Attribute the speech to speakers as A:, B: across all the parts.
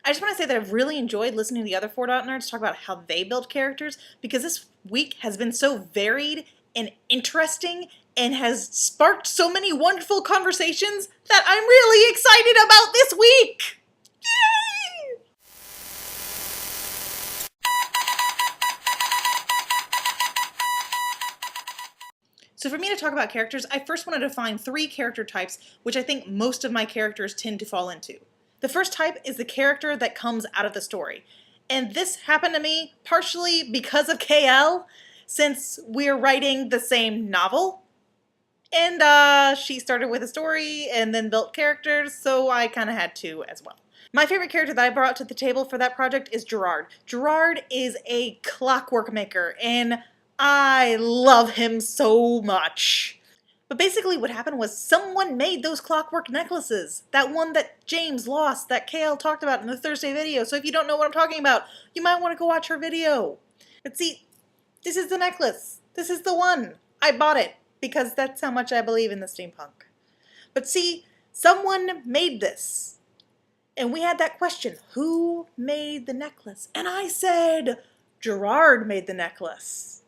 A: I just want to say that I've really enjoyed listening to the other fivedotnerds talk about how they build characters, because this week has been so varied and interesting and has sparked so many wonderful conversations that I'm really excited about this week! Yay! So for me to talk about characters, I first want to define 3 character types, which I think most of my characters tend to fall into. The first type is the character that comes out of the story. And this happened to me partially because of KL, since we're writing the same novel. And she started with a story and then built characters, so I kind of had to as well. My favorite character that I brought to the table for that project is Gerard. Gerard is a clockwork maker, and I love him so much. But basically what happened was someone made those clockwork necklaces. That one that James lost, that KL talked about in the Thursday video. So if you don't know what I'm talking about, you might want to go watch her video. But see, this is the necklace. This is the one. I bought it because that's how much I believe in the steampunk. But see, someone made this. And we had that question, who made the necklace? And I said, Gerard made the necklace.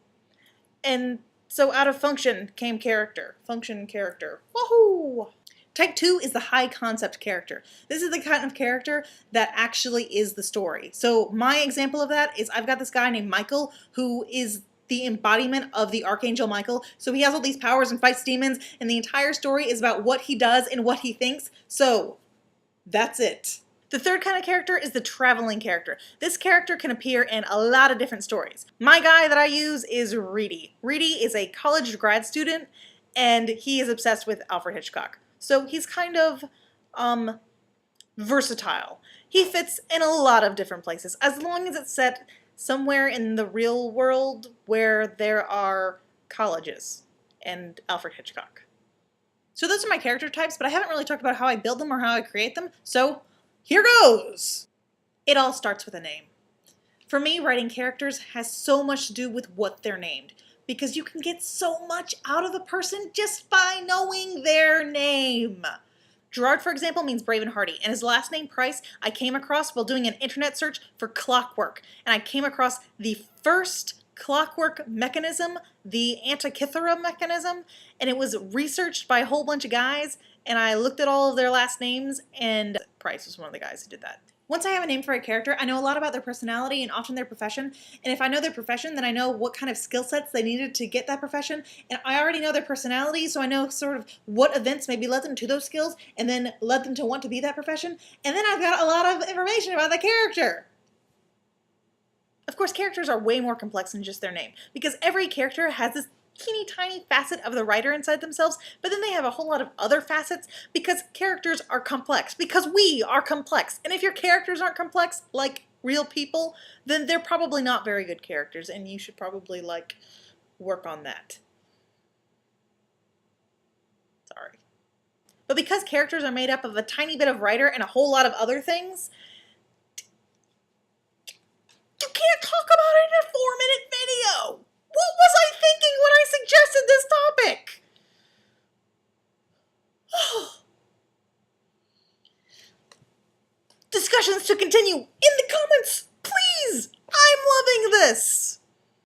A: And so out of function came character. Function, character. Woohoo! Type 2 is the high concept character. This is the kind of character that actually is the story. So my example of that is I've got this guy named Michael who is the embodiment of the Archangel Michael. So he has all these powers and fights demons, and the entire story is about what he does and what he thinks. So that's it. The third kind of character is the traveling character. This character can appear in a lot of different stories. My guy that I use is Reedy. Reedy is a college grad student, and he is obsessed with Alfred Hitchcock. So he's kind of versatile. He fits in a lot of different places, as long as it's set somewhere in the real world where there are colleges and Alfred Hitchcock. So those are my character types, but I haven't really talked about how I build them or how I create them, so here goes! It all starts with a name. For me, writing characters has so much to do with what they're named, because you can get so much out of the person just by knowing their name. Gerard, for example, means brave and hardy, and his last name, Price, I came across while doing an internet search for clockwork, and I came across the first clockwork mechanism, the Antikythera mechanism, and it was researched by a whole bunch of guys, and I looked at all of their last names, and Price was one of the guys who did that. Once I have a name for a character, I know a lot about their personality and often their profession, and if I know their profession, then I know what kind of skill sets they needed to get that profession, and I already know their personality, so I know sort of what events maybe led them to those skills, and then led them to want to be that profession, and then I've got a lot of information about the character. Of course, characters are way more complex than just their name, because every character has this teeny tiny facet of the writer inside themselves, but then they have a whole lot of other facets because characters are complex, because we are complex. And if your characters aren't complex, like real people, then they're probably not very good characters, and you should probably, like, work on that. Sorry. But because characters are made up of a tiny bit of writer and a whole lot of other things, you can't talk about it in a 4-minute video! What was I thinking when I suggested this topic? Discussions to continue in